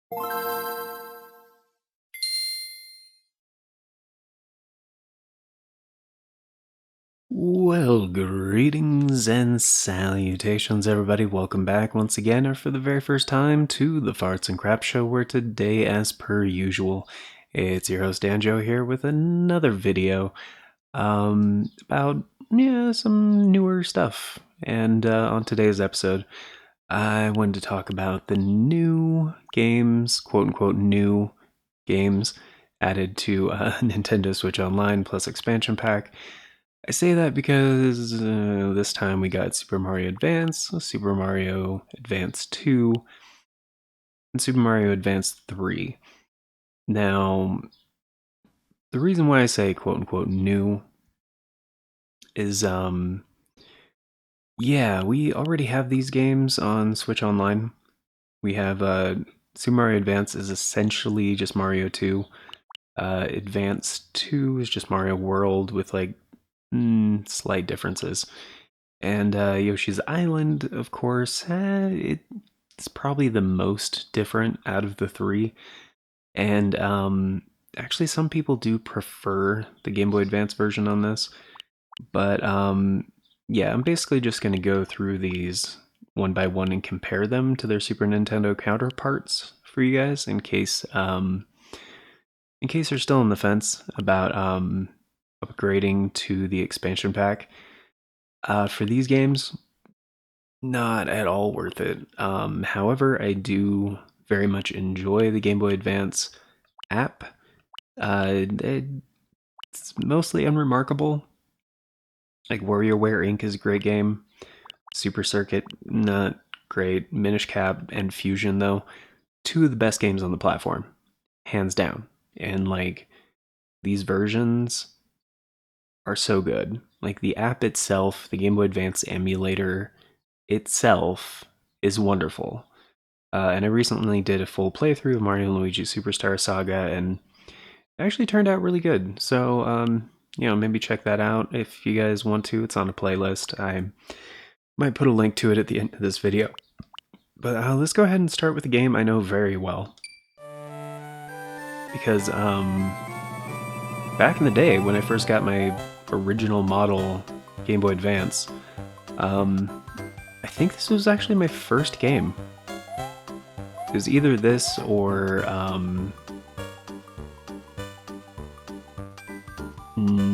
Well, greetings and salutations, everybody. Welcome back once again, or for the very first time, to the Farts and Crap Show, where today, as per usual, it's your host Danjo here with another video about some newer stuff. And on today's episode, I wanted to talk about the new games, quote unquote, new games added to Nintendo Switch Online Plus Expansion Pack. I say that because this time we got Super Mario Advance, Super Mario Advance 2, and Super Mario Advance 3. Now, the reason why I say quote unquote new is, yeah, we already have these games on Switch Online. We have Super Mario Advance is essentially just Mario 2. Advance 2 is just Mario World with like slight differences. And Yoshi's Island, of course, it's probably the most different out of the three. And actually, some people do prefer the Game Boy Advance version on this. But yeah, I'm basically just going to go through these one by one and compare them to their Super Nintendo counterparts for you guys in case you're still on the fence about upgrading to the expansion pack. For these games, not at all worth it. However, I do very much enjoy the Game Boy Advance app. It's mostly unremarkable. Like WarioWare Inc. is a great game. Super Circuit, not great. Minish Cap and Fusion, though, two of the best games on the platform, hands down. And like these versions are so good. Like the app itself, the Game Boy Advance emulator itself is wonderful. And I recently did a full playthrough of Mario and Luigi Superstar Saga, and it actually turned out really good. So, maybe check that out if you guys want to. It's on a playlist. I might put a link to it at the end of this video. But let's go ahead and start with a game I know very well. Because back in the day when I first got my original model Game Boy Advance, I think this was actually my first game. It was either this or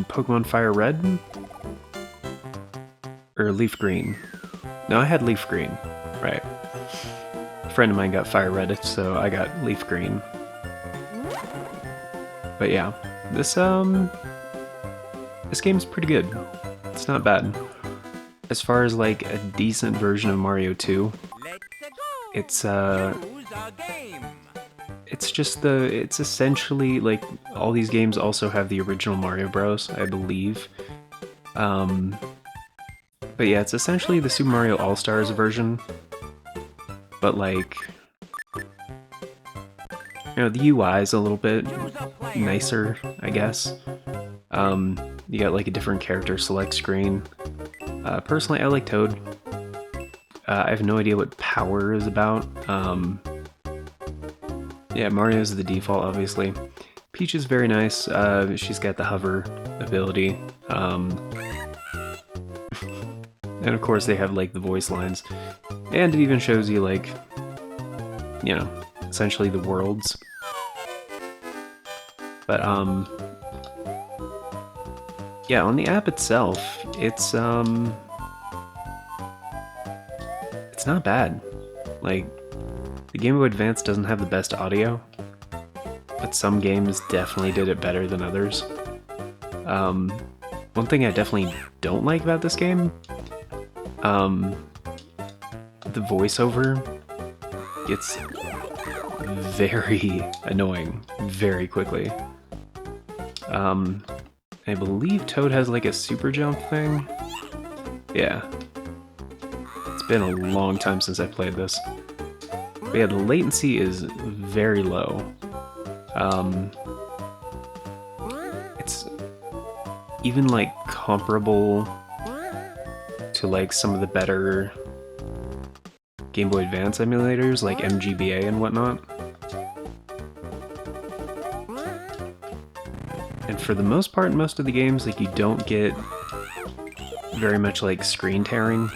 Pokemon Fire Red or Leaf Green. No, I had Leaf Green, right. A friend of mine got Fire Red, so I got Leaf Green. But yeah, this game's pretty good. It's not bad. As far as like a decent version of Mario 2, it's essentially like all these games also have the original Mario Bros, I believe. But yeah, it's essentially the Super Mario All-Stars version, but like, the UI is a little bit nicer, I guess. You got like a different character select screen. Personally, I like Toad. I have no idea what power is about. Yeah, Mario's the default, obviously. Peach is very nice. She's got the hover ability. And of course they have like the voice lines. And it even shows you like, essentially the worlds. But yeah, on the app itself, it's not bad. Like, the Game Boy Advance doesn't have the best audio, but some games definitely did it better than others. One thing I definitely don't like about this game, the voiceover gets very annoying very quickly. I believe Toad has like a super jump thing. Yeah. It's been a long time since I played this. But yeah, the latency is very low. It's even like comparable to like some of the better Game Boy Advance emulators like GBA and whatnot. And for the most part, in most of the games, like, you don't get very much like screen tearing.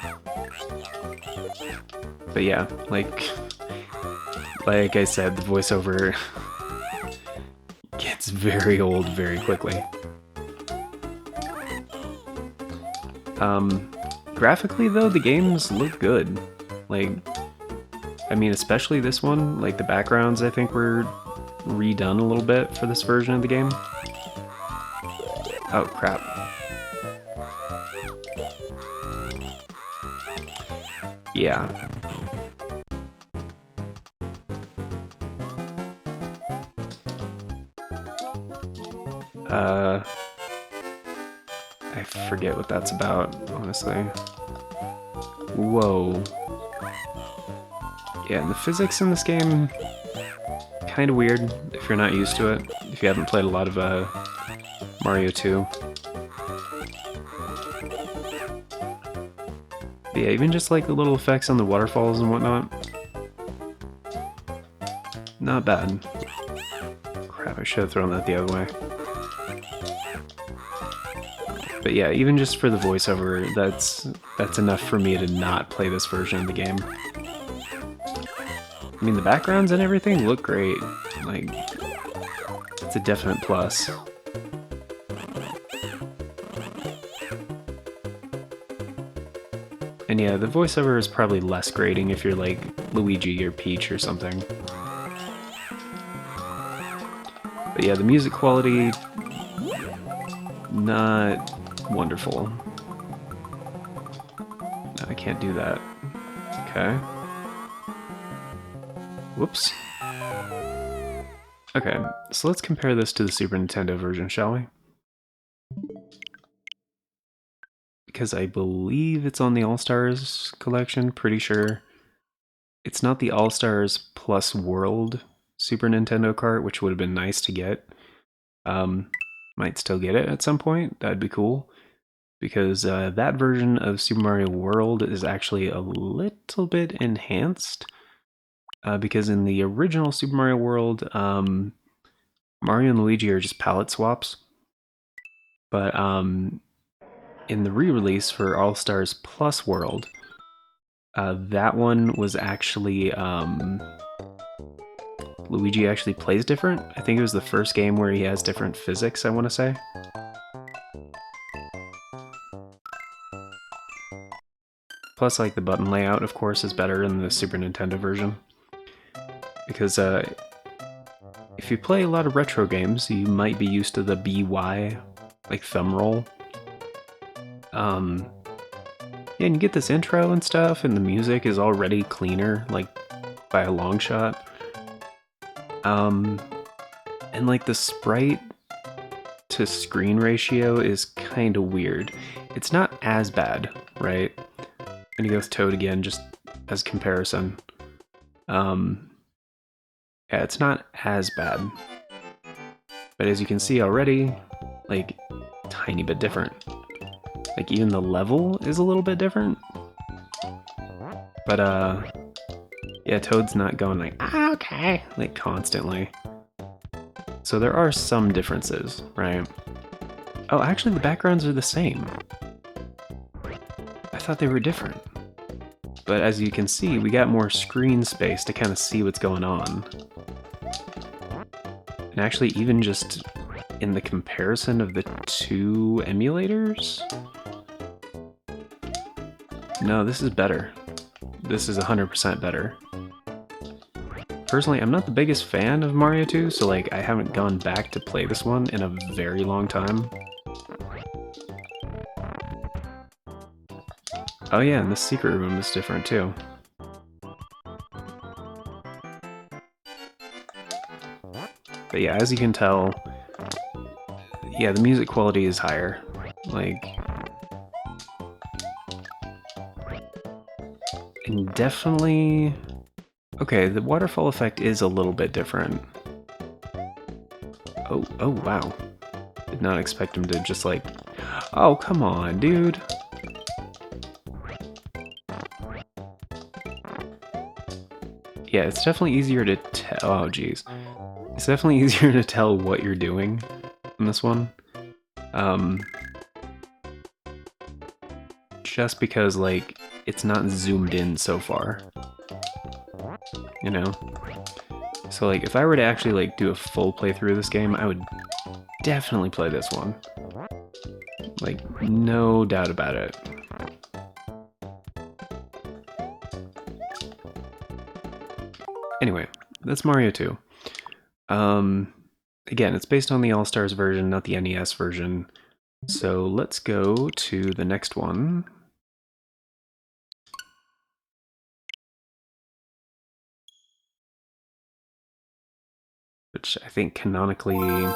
But yeah, like I said, the voiceover gets very old very quickly. Graphically though, the games look good. Like, I mean, especially this one, like the backgrounds I think were redone a little bit for this version of the game. Oh crap. Yeah. I forget what that's about, honestly. Whoa. Yeah, and the physics in this game, kind of weird if you're not used to it, if you haven't played a lot of Mario 2. But yeah, even just like the little effects on the waterfalls and whatnot. Not bad. Crap, I should have thrown that the other way. But yeah, even just for the voiceover, that's enough for me to not play this version of the game. I mean, the backgrounds and everything look great. Like, it's a definite plus. And yeah, the voiceover is probably less grating if you're like Luigi or Peach or something. But yeah, the music quality, not wonderful. No, I can't do that. Okay. Whoops. Okay, so let's compare this to the Super Nintendo version, shall we? Because I believe it's on the All-Stars collection, pretty sure. It's not the All-Stars Plus World Super Nintendo cart, which would have been nice to get. Might still get it at some point, that'd be cool. Because that version of Super Mario World is actually a little bit enhanced. Because in the original Super Mario World, Mario and Luigi are just palette swaps. But in the re-release for All-Stars Plus World, that one was actually Luigi actually plays different. I think it was the first game where he has different physics, I want to say. Plus, like, the button layout, of course, is better in the Super Nintendo version. Because if you play a lot of retro games, you might be used to the BY, like, thumb roll. Yeah, and you get this intro and stuff, and the music is already cleaner, like, by a long shot. And, like, the sprite to screen ratio is kind of weird. It's not as bad, right? I'm gonna go with Toad again, just as comparison. Yeah, it's not as bad. But as you can see already, like, tiny bit different. Like, even the level is a little bit different. But, yeah, Toad's not going like, ah, okay, like, constantly. So there are some differences, right? Oh, actually, the backgrounds are the same. I thought they were different. But as you can see, we got more screen space to kind of see what's going on. And actually, even just in the comparison of the two emulators, no, this is better. This is 100% better. Personally, I'm not the biggest fan of Mario 2, so like I haven't gone back to play this one in a very long time. Oh yeah, and the secret room is different too. But yeah, as you can tell, yeah, the music quality is higher. Like, and definitely, okay, the waterfall effect is a little bit different. Oh wow. Did not expect him to just like, oh, come on, dude. Yeah, it's definitely easier to tell. Oh, geez. It's definitely easier to tell what you're doing in this one. Just because, like, it's not zoomed in so far. You know? So, like, if I were to actually, like, do a full playthrough of this game, I would definitely play this one. Like, no doubt about it. Anyway, that's Mario 2. Again, it's based on the All-Stars version, not the NES version. So let's go to the next one. Which I think canonically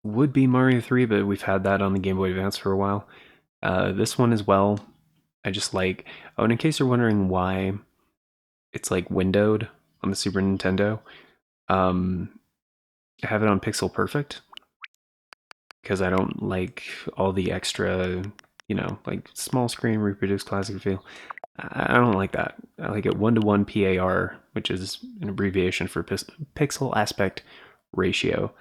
would be Mario 3, but we've had that on the Game Boy Advance for a while. This one as well, I just like... Oh, and in case you're wondering why it's like windowed on the Super Nintendo, I have it on Pixel Perfect because I don't like all the extra, you know, like small screen reproduce classic feel. I don't like that. I like it 1:1 PAR, which is an abbreviation for pixel aspect ratio.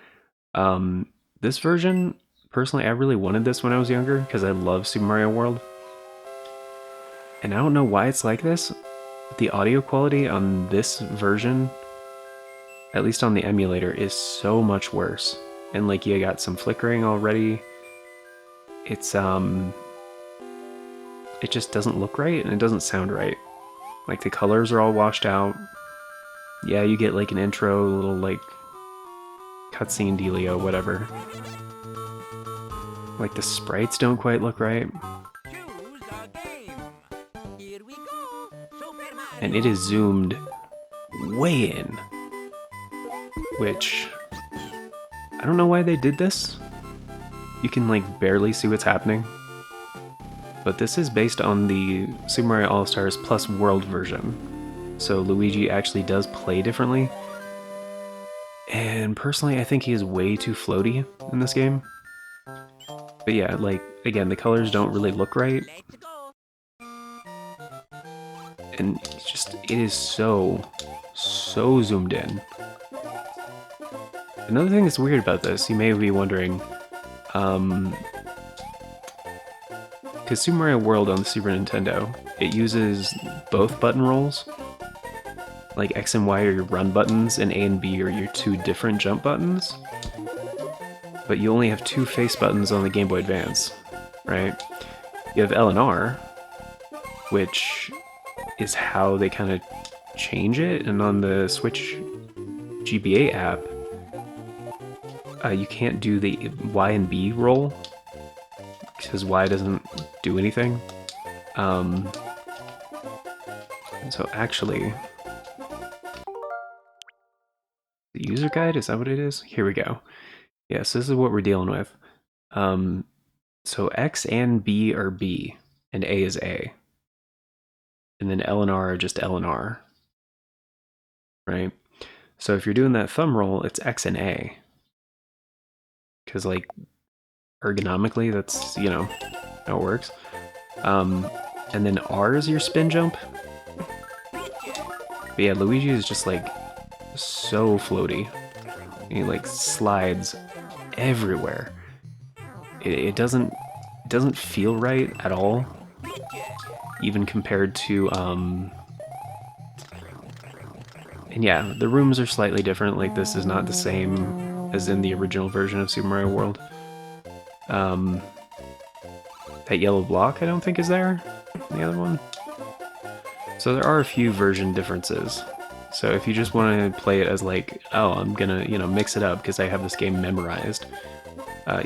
This version, personally, I really wanted this when I was younger because I love Super Mario World. And I don't know why it's like this. The audio quality on this version, at least on the emulator, is so much worse. And like you got some flickering already. It's it just doesn't look right and it doesn't sound right. Like the colors are all washed out. Yeah, you get like an intro, little like cutscene dealio, whatever. Like the sprites don't quite look right. And it is zoomed way in. Which, I don't know why they did this. You can like barely see what's happening. But this is based on the Super Mario All-Stars Plus World version. So Luigi actually does play differently. And personally, I think he is way too floaty in this game. But yeah, like, again, the colors don't really look right. And it's just, it is so zoomed in. Another thing that's weird about this, you may be wondering, because Super Mario World on the Super Nintendo, it uses both button rolls. Like X and Y are your run buttons, and A and B are your two different jump buttons. But you only have two face buttons on the Game Boy Advance, right? You have L and R, which is how they kind of change it, and on the Switch GBA app, you can't do the Y and B roll, because Y doesn't do anything. So actually, the user guide, is that what it is? Here we go. Yes, this is what we're dealing with. So X and B are B, and A is A. And then L and R are just L and R. Right? So if you're doing that thumb roll, it's X and A. Because, like, ergonomically, that's, you know, how it works. And then R is your spin jump. But yeah, Luigi is just, like, so floaty. He, like, slides everywhere. It doesn't feel right at all. Even compared to, and yeah, the rooms are slightly different. Like, this is not the same as in the original version of Super Mario World. That yellow block I don't think is there. The other one. So there are a few version differences. So if you just want to play it as like, oh, I'm gonna, you know, mix it up because I have this game memorized,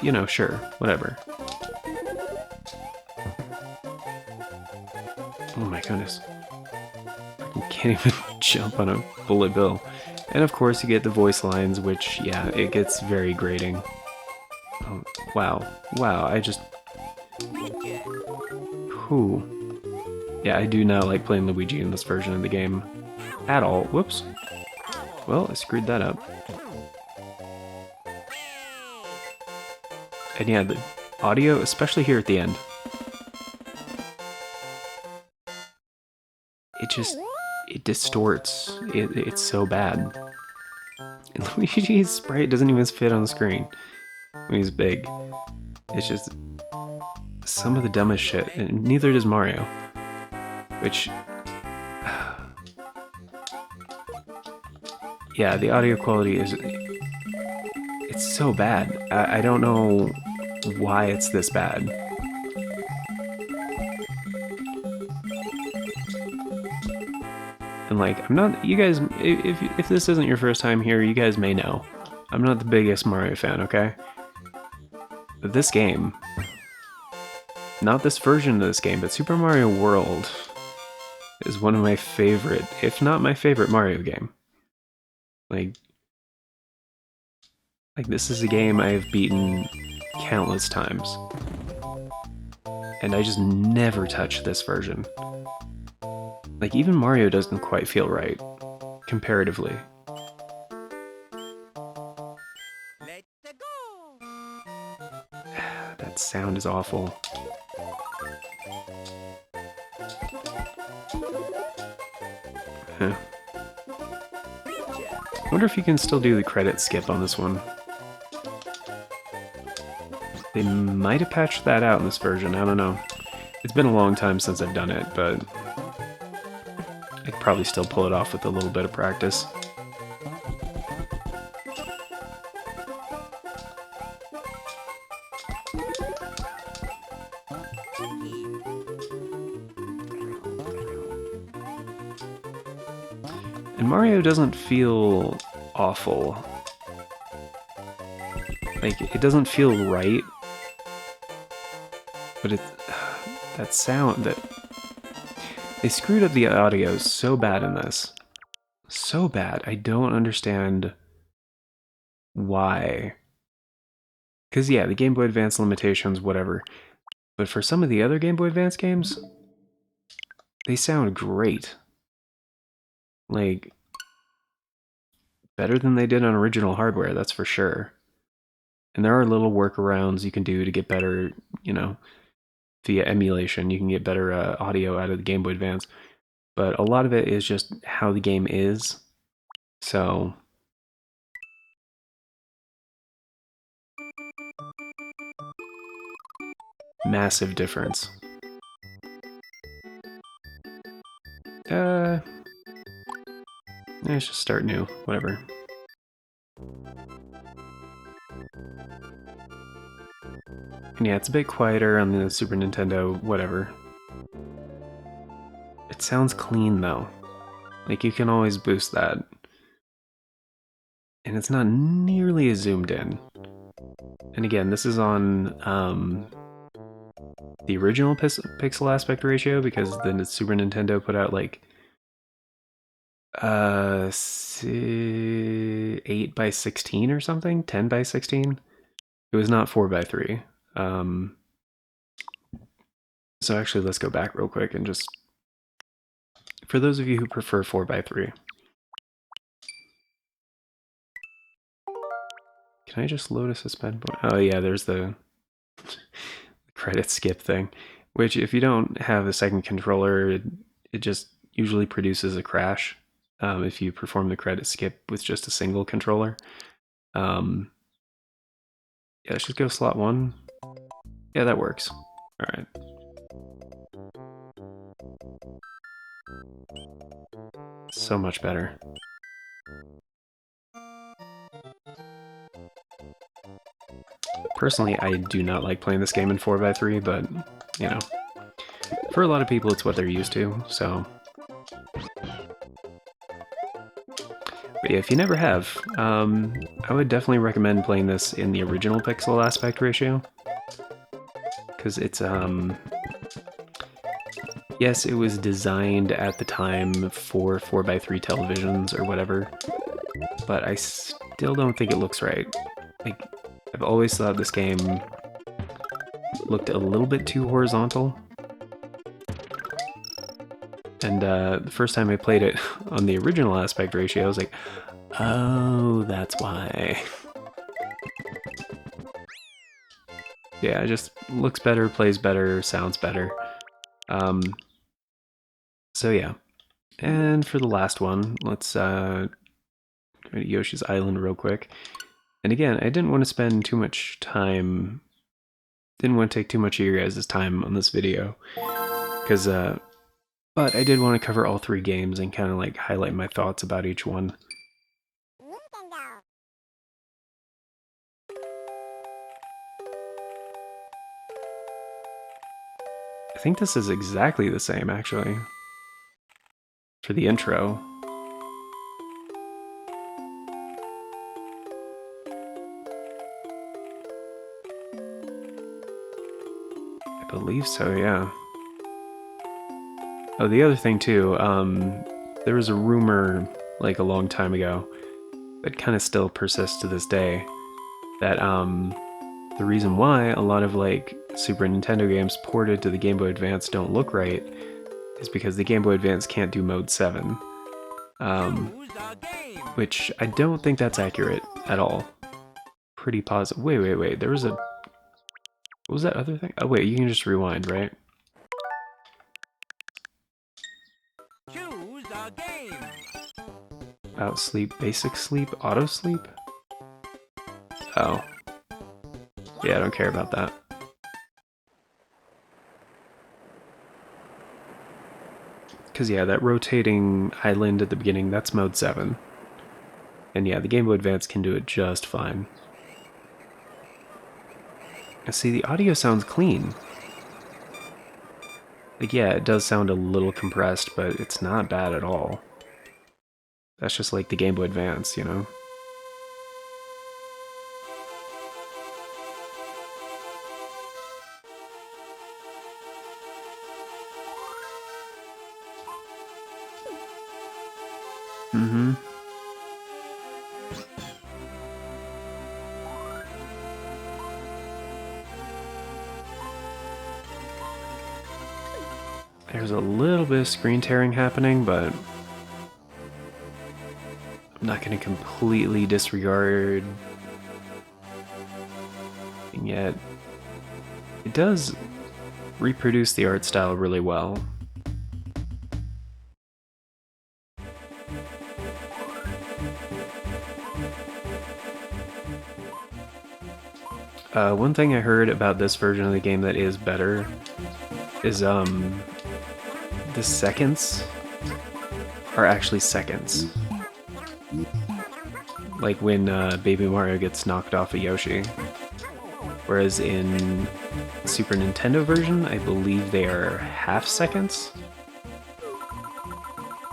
you know, sure, whatever. Oh my goodness. I can't even jump on a bullet bill. And of course you get the voice lines, which, yeah, it gets very grating. Oh, wow. Wow, I just... Whew. Yeah, I do not like playing Luigi in this version of the game. At all. Whoops. Well, I screwed that up. And yeah, the audio, especially here at the end, it distorts. It's so bad. Luigi's sprite doesn't even fit on the screen when he's big. It's just some of the dumbest shit, and neither does Mario. Which, yeah, the audio quality it's so bad. I don't know why it's this bad. And like, I'm not, you guys, if this isn't your first time here, you guys may know. I'm not the biggest Mario fan, okay? But this game, not this version of this game, but Super Mario World is one of my favorite, if not my favorite Mario game. Like this is a game I have beaten countless times. And I just never touch this version. Like, even Mario doesn't quite feel right, comparatively. That sound is awful. Huh. I wonder if you can still do the credit skip on this one. They might have patched that out in this version, I don't know. It's been a long time since I've done it, but I could probably still pull it off with a little bit of practice. And Mario doesn't feel awful. Like, it doesn't feel right. But that sound, they screwed up the audio so bad in this. So bad. I don't understand why. Because, yeah, the Game Boy Advance limitations, whatever. But for some of the other Game Boy Advance games, they sound great. Like, better than they did on original hardware, that's for sure. And there are little workarounds you can do to get better, you know, via emulation. You can get better audio out of the Game Boy Advance. But a lot of it is just how the game is. So massive difference. Let's just start new, whatever. And yeah, it's a bit quieter on the Super Nintendo, whatever. It sounds clean though. Like, you can always boost that. And it's not nearly as zoomed in. And again, this is on the original pixel aspect ratio, because the Super Nintendo put out like 8 by 16 or something, 10 by 16. It was not 4 by 3. So actually, let's go back real quick and just, for those of you who prefer 4 by 3. Can I just load a suspend point? Oh yeah, there's the credit skip thing, which if you don't have a second controller, it just usually produces a crash if you perform the credit skip with just a single controller. Yeah, let's just go slot 1. Yeah, that works. All right. So much better. Personally, I do not like playing this game in 4 by 3, but, you know, for a lot of people, it's what they're used to, so. But yeah, if you never have, I would definitely recommend playing this in the original pixel aspect ratio. Because it's, yes, it was designed at the time for 4 by 3 televisions or whatever, but I still don't think it looks right. Like, I've always thought this game looked a little bit too horizontal. And the first time I played it on the original aspect ratio, I was like, oh, that's why. Yeah, it just looks better, plays better, sounds better. So yeah. And for the last one, let's Yoshi's Island real quick. And again, I didn't want to spend too much time, didn't want to take too much of your guys' time on this video, because, but I did want to cover all 3 games and kind of like highlight my thoughts about each one. I think this is exactly the same, actually, for the intro. I believe so, yeah. Oh, the other thing too, there was a rumor like a long time ago that kind of still persists to this day that the reason why a lot of like Super Nintendo games ported to the Game Boy Advance don't look right is because the Game Boy Advance can't do Mode 7. Which I don't think that's accurate at all. Pretty positive. Wait. There was a... What was that other thing? Oh wait, you can just rewind, right? Choose a game. About sleep, basic sleep, auto sleep? Oh. Yeah, I don't care about that. Because yeah, that rotating island at the beginning, that's Mode 7. And yeah, the Game Boy Advance can do it just fine. See, the audio sounds clean. Like, yeah, it does sound a little compressed, but it's not bad at all. That's just like the Game Boy Advance, you know? Mm-hmm. There's a little bit of screen tearing happening, but I'm not going to completely disregard. And yet, it does reproduce the art style really well. One thing I heard about this version of the game that is better is the seconds are actually seconds. Like when Baby Mario gets knocked off of Yoshi. Whereas in the Super Nintendo version, I believe they are half seconds.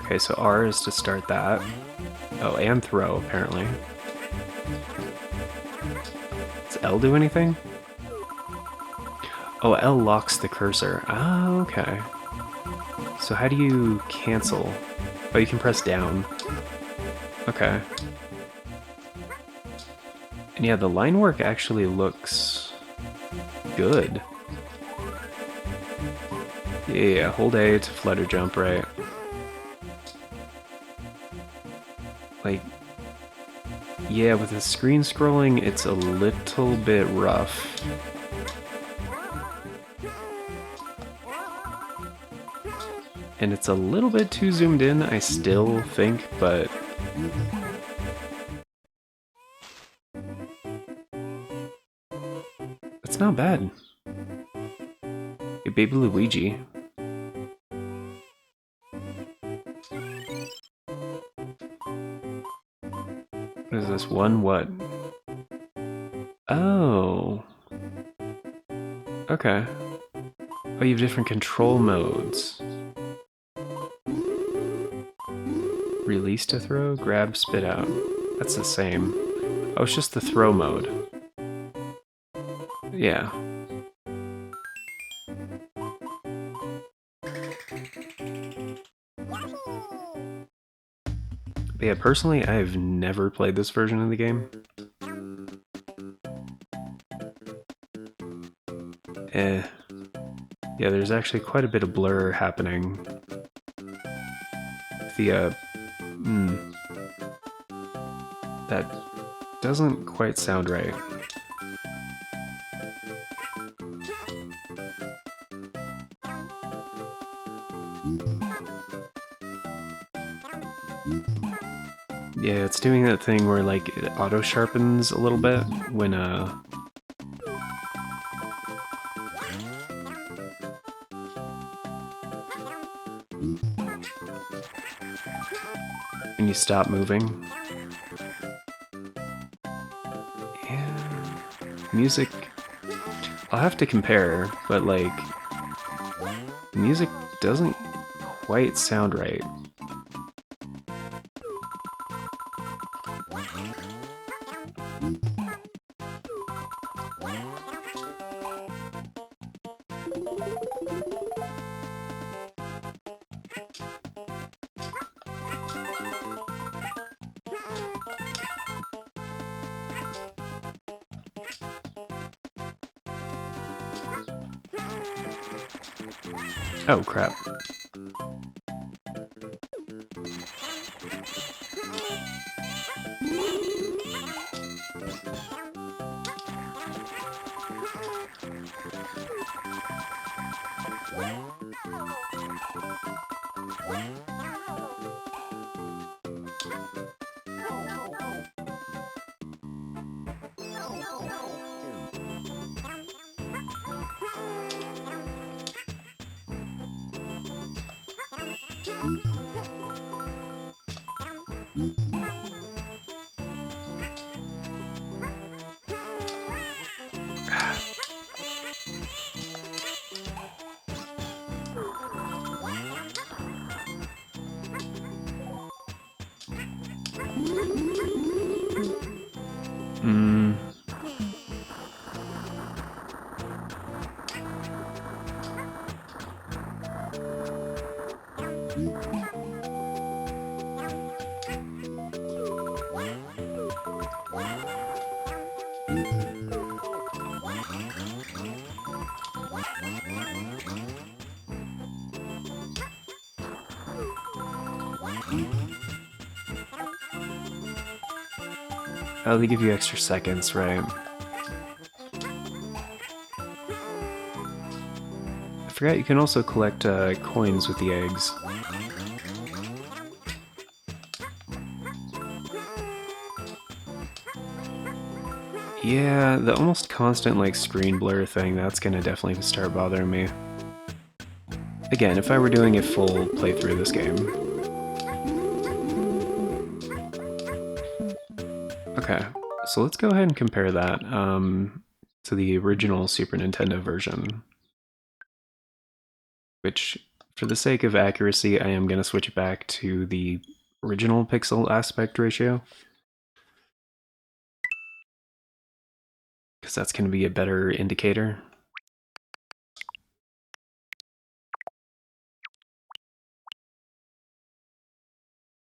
Okay, so R is to start that. Oh, and throw, apparently. Does L do anything? Oh, L locks the cursor. Ah, okay. So how do you cancel? Oh, you can press down. Okay. And yeah, the line work actually looks good. Yeah, hold A to flutter jump, right? Like, yeah, with the screen scrolling, it's a little bit rough. And it's a little bit too zoomed in, I still think, but... It's not bad. Hey, Baby Luigi. What is this? One what? Oh. Okay. Oh, you have different control modes. Release to throw, grab, spit out. That's the same. Oh, it's just the throw mode. Yeah. But yeah, personally, I've never played this version of the game. Yeah, there's actually quite a bit of blur happening. The, that doesn't quite sound right. Yeah, it's doing that thing where like it auto sharpens a little bit when you stop moving. Yeah, music. I'll have to compare, but like, music doesn't quite sound right. Oh crap. Hmm. Oh, they give you extra seconds, right? I forgot you can also collect coins with the eggs. Yeah, the almost constant like screen blur thing, that's gonna definitely start bothering me. Again, if I were doing a full playthrough of this game. Okay, so let's go ahead and compare that to the original Super Nintendo version. Which, for the sake of accuracy, I am going to switch it back to the original pixel aspect ratio. Because that's going to be a better indicator.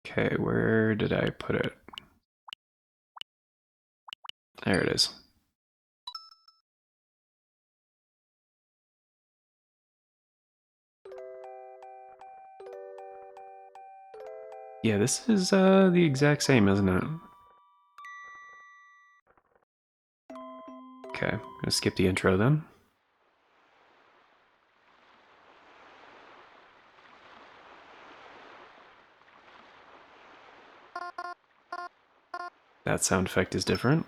Okay, where did I put it? There it is. Yeah, this is the exact same, isn't it? Okay, I'm gonna skip the intro then. That sound effect is different.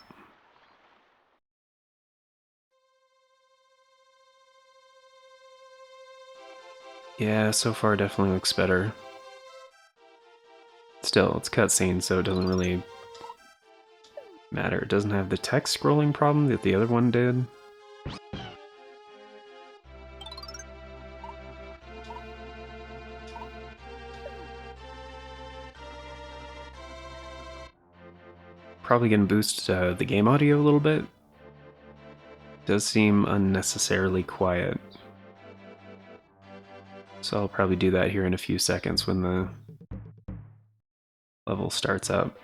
Yeah, so far definitely looks better. Still, it's cutscene, so it doesn't really matter. It doesn't have the text scrolling problem that the other one did. Probably gonna boost the game audio a little bit. Does seem unnecessarily quiet. So I'll probably do that here in a few seconds when the level starts up.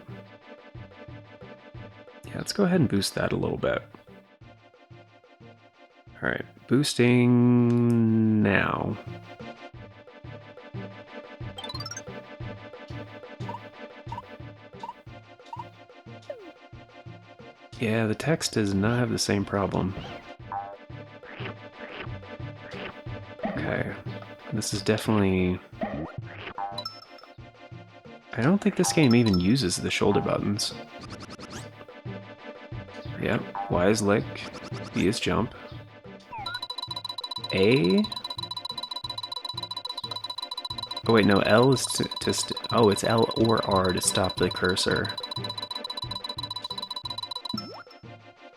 Yeah, let's go ahead and boost that a little bit. Alright, boosting now. Yeah, the text does not have the same problem. Okay, this is definitely... I don't think this game even uses the shoulder buttons. Yep, Y is lick, B is jump. A? Oh wait, no, L is oh, it's L or R to stop the cursor.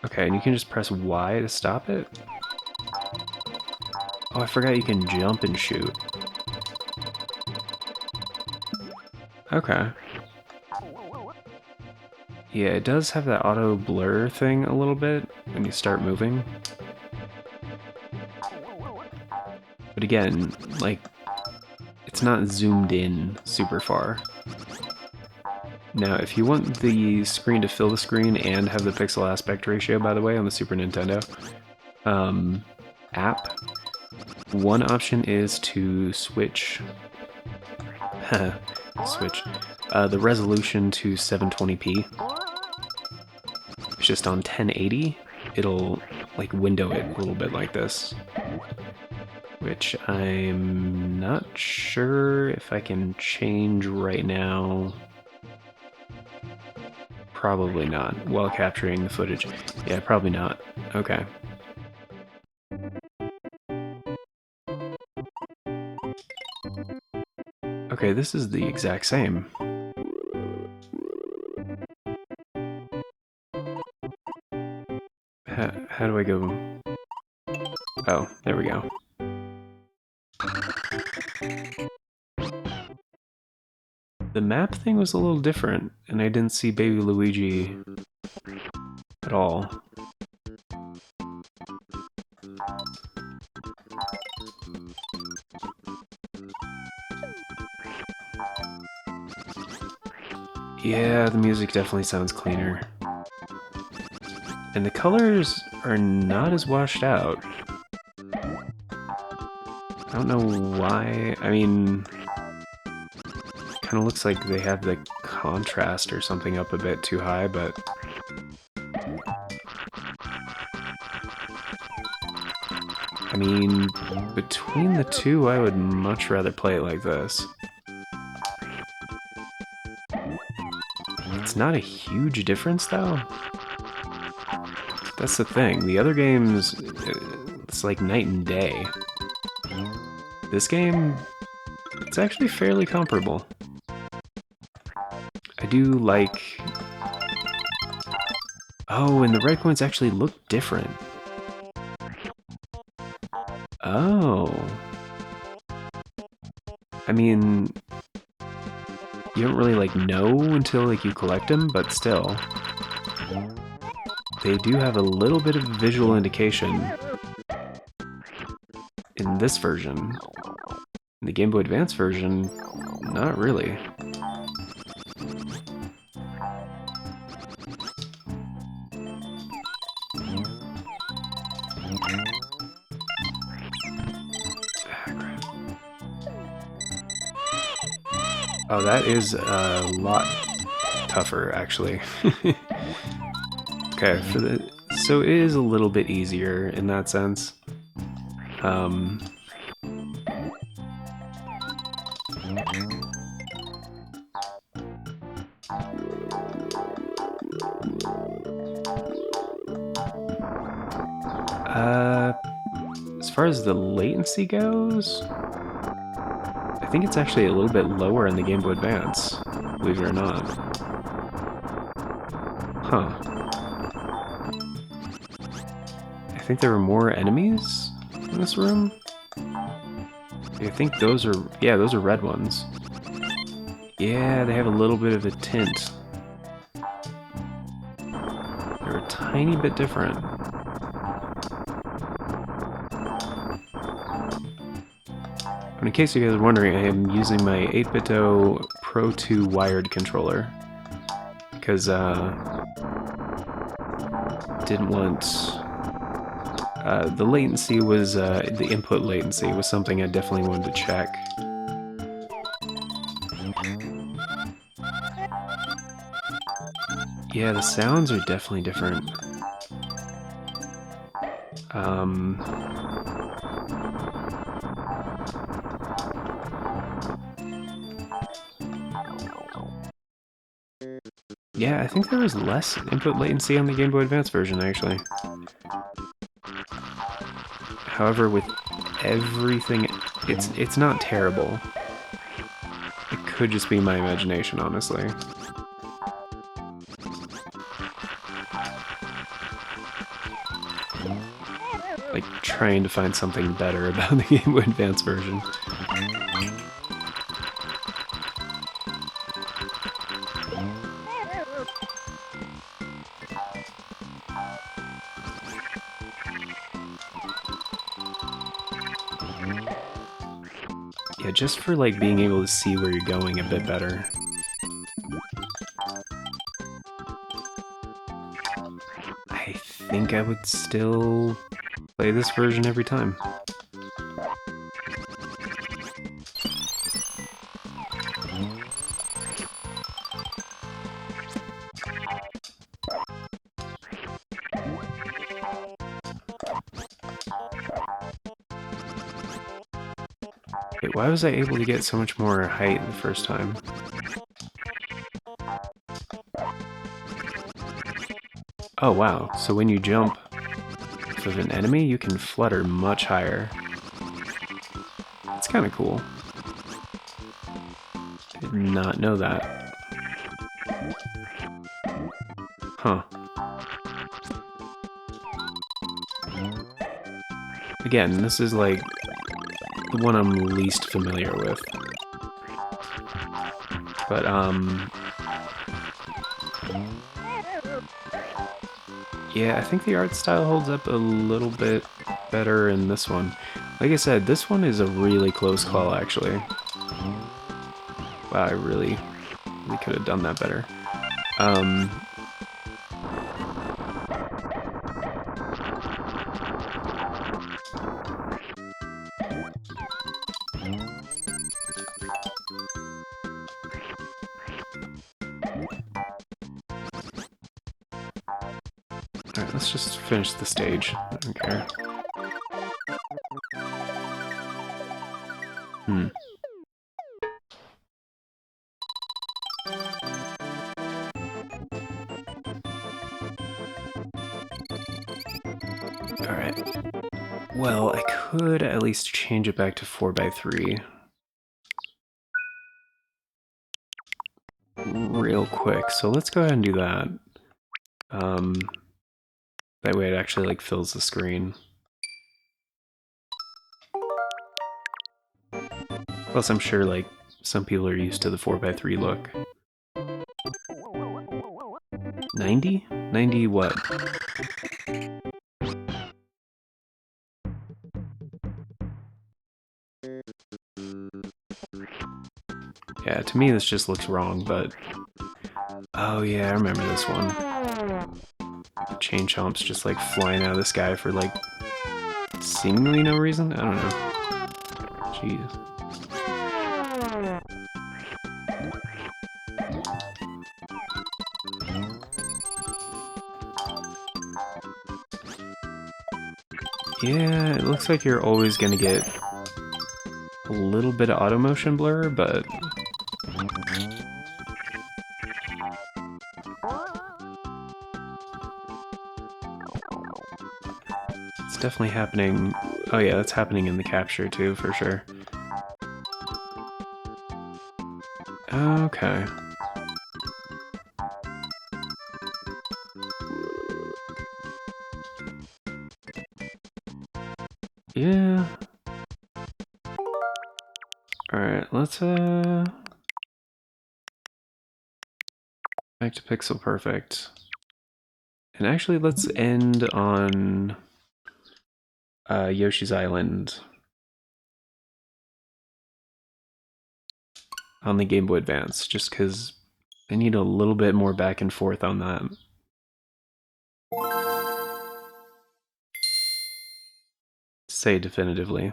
Okay, and you can just press Y to stop it? Oh, I forgot you can jump and shoot. Okay. Yeah, it does have that auto blur thing a little bit when you start moving. But again, like, it's not zoomed in super far. Now, if you want the screen to fill the screen and have the pixel aspect ratio, by the way, on the Super Nintendo app, one option is to switch the resolution to 720p. It's just on 1080, it'll like window it a little bit like this, which I'm not sure if I can change right now. Probably not, while capturing the footage. Yeah, probably not. Okay. Okay, this is the exact same. How do I go? Oh, there we go. The map thing was a little different, and I didn't see Baby Luigi at all. Yeah, the music definitely sounds cleaner. And the colors are not as washed out. I don't know why. I mean, kind of looks like they have the contrast or something up a bit too high, but I mean, between the two, I would much rather play it like this. It's not a huge difference, though. That's the thing. The other games, it's like night and day. This game, it's actually fairly comparable. I do like... Oh, and the red coins actually look different. Oh. I mean... You don't really, like, know until, like, you collect them, but still. They do have a little bit of visual indication in this version. In the Game Boy Advance version, not really. Oh, that is a lot tougher, actually. Okay, so it is a little bit easier in that sense. As far as the latency goes, I think it's actually a little bit lower in the Game Boy Advance, believe it or not. Huh. I think there were more enemies in this room? I think those are... yeah, those are red ones. Yeah, they have a little bit of a tint. They're a tiny bit different. And in case you guys are wondering, I am using my 8BitDo Pro 2 wired controller. Because, didn't want... the latency was, the input latency was something I definitely wanted to check. Yeah, the sounds are definitely different. Yeah, I think there was less input latency on the Game Boy Advance version, actually. However, with everything, it's not terrible. It could just be my imagination, honestly. Like, trying to find something better about the Game Boy Advance version. Yeah, just for like being able to see where you're going a bit better. I think I would still play this version every time. Wait, why was I able to get so much more height the first time? Oh wow, so when you jump with an enemy, you can flutter much higher. It's kind of cool. Did not know that. Huh. Again, this is like the one I'm least familiar with. But, yeah, I think the art style holds up a little bit better in this one. Like I said, this one is a really close call, actually. Wow, I really could have done that better. Alright, let's just finish the stage. I don't care. Alright. Well, I could at least change it back to 4x3. Real quick, so let's go ahead and do that. That way it actually like fills the screen. Plus I'm sure like some people are used to the 4x3 look. 90? 90 what? Yeah, to me this just looks wrong, but... Oh yeah, I remember this one. Chain Chomp's just like flying out of the sky for like seemingly no reason? I don't know. Jeez. Yeah, it looks like you're always gonna get a little bit of auto motion blur, but it's definitely happening. Oh yeah, that's happening in the capture too, for sure. Okay. Yeah. Alright, let's back to Pixel Perfect. And actually let's end on Yoshi's Island on the Game Boy Advance, just because I need a little bit more back and forth on that. Say definitively.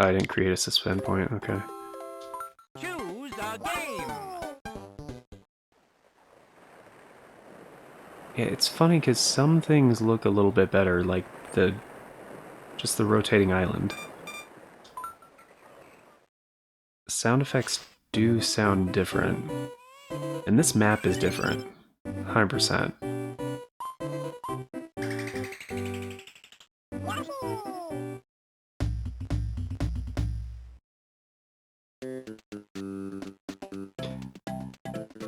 Oh, I didn't create a suspend point, okay. Choose a game. Yeah, it's funny because some things look a little bit better, like just the rotating island. sound effects do sound different. And this map is different. 100%.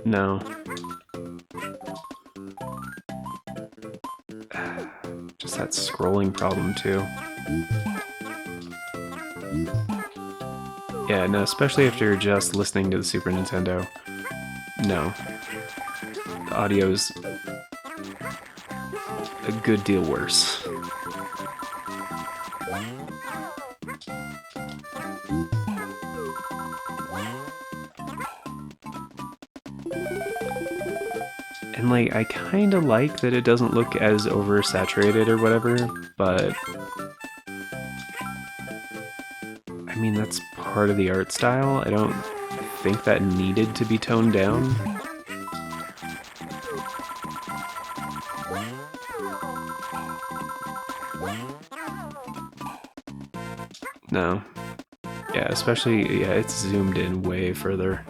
No. Just that scrolling problem too. Yeah, no, especially if you're just listening to the Super Nintendo. No. The audio's a good deal worse. And like, I kind of like that it doesn't look as oversaturated or whatever, but I mean, that's part of the art style. I don't think that needed to be toned down. No. Yeah, especially, yeah, it's zoomed in way further.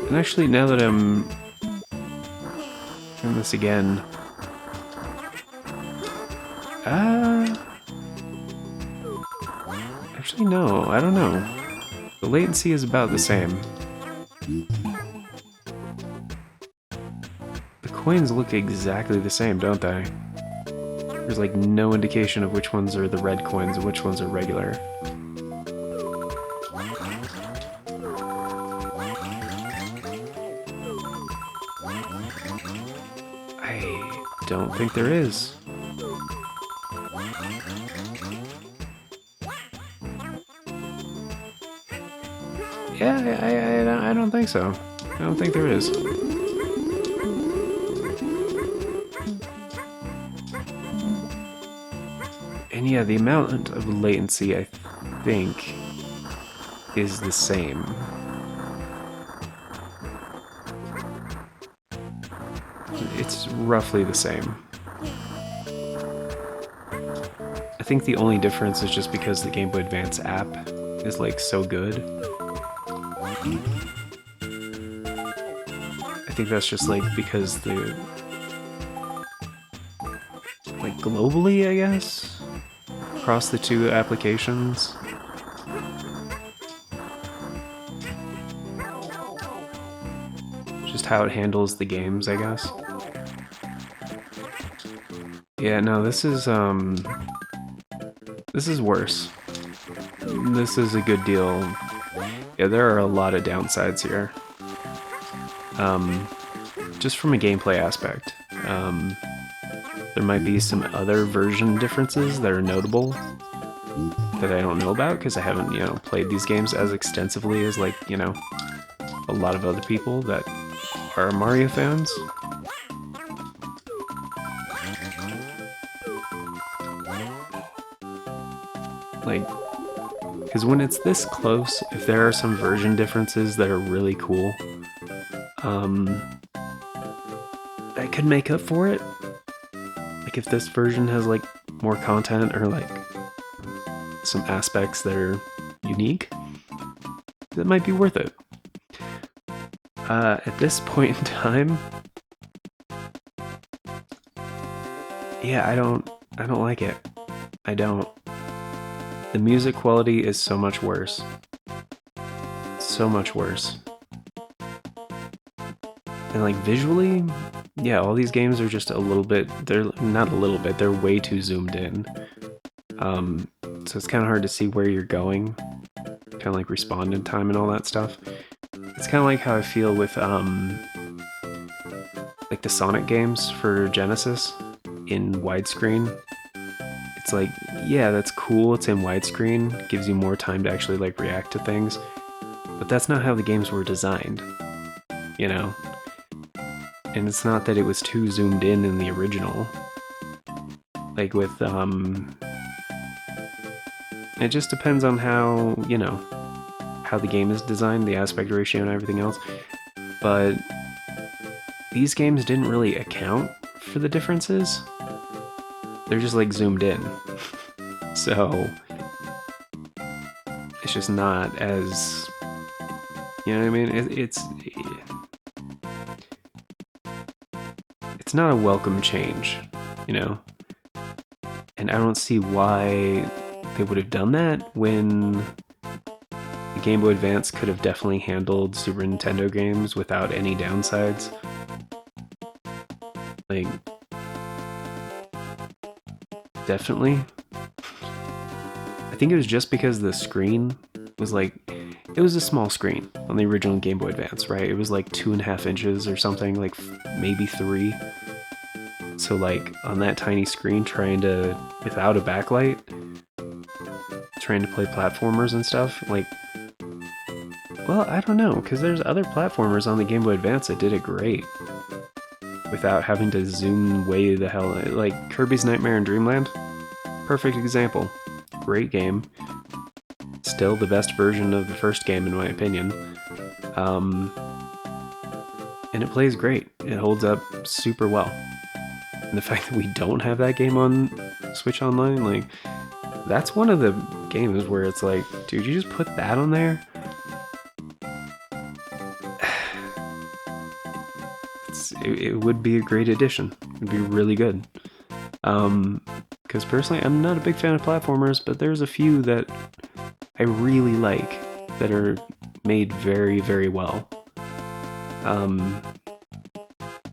And actually, now that I'm doing this again, actually no, I don't know. The latency is about the same. The coins look exactly the same, don't they? There's like no indication of which ones are the red coins and which ones are regular. I don't think there is. Yeah, I don't think so. I don't think there is. And yeah, the amount of latency, I think, is the same. It's roughly the same. I think the only difference is just because the Game Boy Advance app is like so good. I think that's just like because the... like globally, I guess? Across the two applications. Just how it handles the games, I guess. Yeah, no, this is worse. This is a good deal. Yeah, there are a lot of downsides here. Just from a gameplay aspect. There might be some other version differences that are notable that I don't know about because I haven't, played these games as extensively as, like, a lot of other people that are Mario fans. Like, because when it's this close, if there are some version differences that are really cool, that could make up for it. Like if this version has like more content or like some aspects that are unique, that might be worth it. At this point in time, yeah, I don't like it. I don't. The music quality is so much worse. So much worse. And like visually, yeah, all these games are just a little bit, they're not a little bit, they're way too zoomed in. So it's kind of hard to see where you're going. Kind of like respawn in time and all that stuff. It's kind of like how I feel with like the Sonic games for Genesis in widescreen. It's like, yeah, that's cool, it's in widescreen, gives you more time to actually like react to things, but that's not how the games were designed, And it's not that it was too zoomed in the original. Like with, it just depends on how, how the game is designed, the aspect ratio and everything else. But these games didn't really account for the differences. They're just like zoomed in. So it's just not as, you know what I mean? It's not a welcome change, you know? And I don't see why they would have done that when the Game Boy Advance could have definitely handled Super Nintendo games without any downsides. Like, definitely. I think it was just because the screen was like, it was a small screen on the original Game Boy Advance, right? It was like 2.5 inches or something, like maybe 3. So like on that tiny screen, without a backlight, trying to play platformers and stuff, like, well, I don't know, because there's other platformers on the Game Boy Advance that did it great without having to zoom way the hell, like Kirby's Nightmare in Dreamland, perfect example. Great game. Still the best version of the first game in my opinion. And it plays great. It holds up super well. And the fact that we don't have that game on Switch Online, like, that's one of the games where it's like, dude, you just put that on there? It would be a great addition. It'd be really good. Because personally, I'm not a big fan of platformers, but there's a few that I really like that are made very, very well.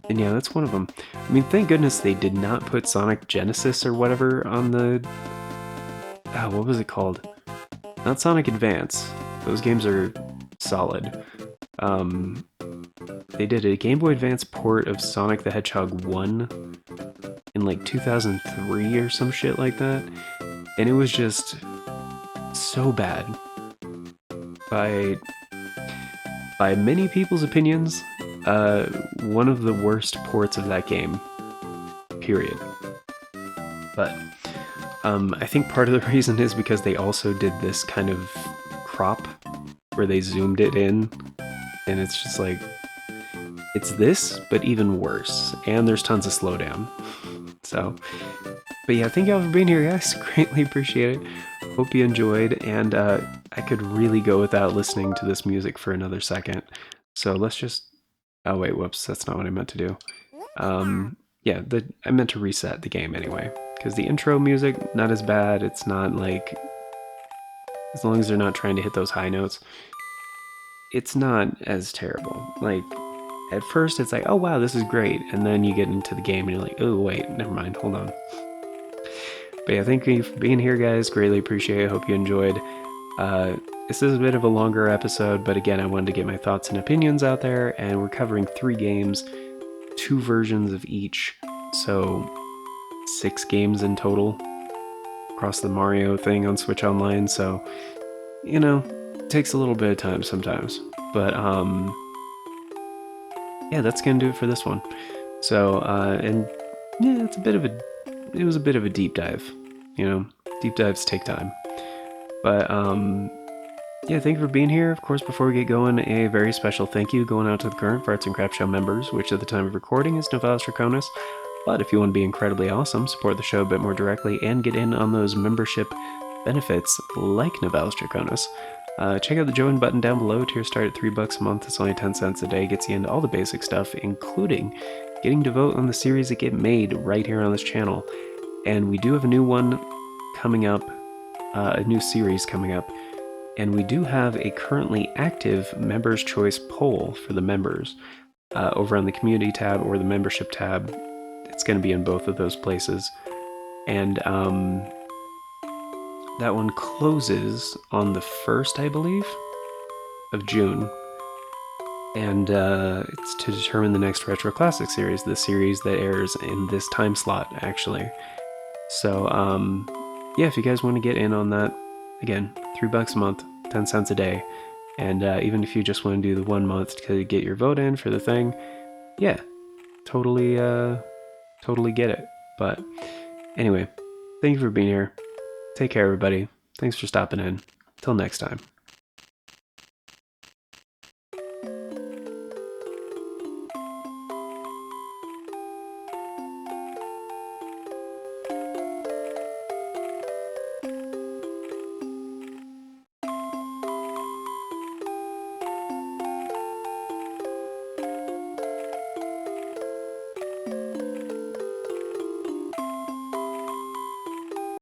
And yeah, that's one of them. I mean, thank goodness they did not put Sonic Genesis or whatever on the... what was it called? Not Sonic Advance. Those games are solid. They did a Game Boy Advance port of Sonic the Hedgehog 1 in like 2003 or some shit like that. And it was just so bad. By many people's opinions, one of the worst ports of that game, period. But I think part of the reason is because they also did this kind of crop where they zoomed it in, and it's just like, it's this, but even worse, and there's tons of slowdown. So, but yeah, thank y'all for being here, guys. Greatly appreciate it. Hope you enjoyed, and I could really go without listening to this music for another second. So let's just... Oh wait, whoops, that's not what I meant to do. Yeah, I meant to reset the game anyway, because the intro music, not as bad. It's not like... As long as they're not trying to hit those high notes, it's not as terrible. Like, at first it's like, oh wow, this is great, and then you get into the game and you're like, oh wait, never mind, hold on. But yeah, thank you for being here, guys. Greatly appreciate it. Hope you enjoyed. This is a bit of a longer episode, but again, I wanted to get my thoughts and opinions out there, and we're covering 3 games, 2 versions of each, so 6 games in total across the Mario thing on Switch Online, so, you know, it takes a little bit of time sometimes. But, yeah, that's gonna do it for this one. So, and yeah, it was a bit of a deep dive, you know, deep dives take time. But, yeah, thank you for being here. Of course, before we get going, a very special thank you going out to the current Farts and Crap Show members, which at the time of recording is Novalis Draconis. But if you want to be incredibly awesome, support the show a bit more directly, and get in on those membership benefits like Novalis Draconis, check out the join button down below. Tiers start at $3 a month. It's only 10 cents a day. Gets you into all the basic stuff, including getting to vote on the series that get made right here on this channel. And we do have a new one coming up, a new series coming up. And we do have a currently active Members' Choice poll for the members over on the Community tab or the Membership tab. It's going to be in both of those places. And that one closes on the 1st, I believe, of June. And it's to determine the next Retro Classic series, the series that airs in this time slot, actually. So, yeah, if you guys want to get in on that, again, $3 a month, 10 cents a day. And even if you just want to do the 1 month to get your vote in for the thing, yeah, totally get it. But anyway, thank you for being here. Take care, everybody. Thanks for stopping in. Till next time.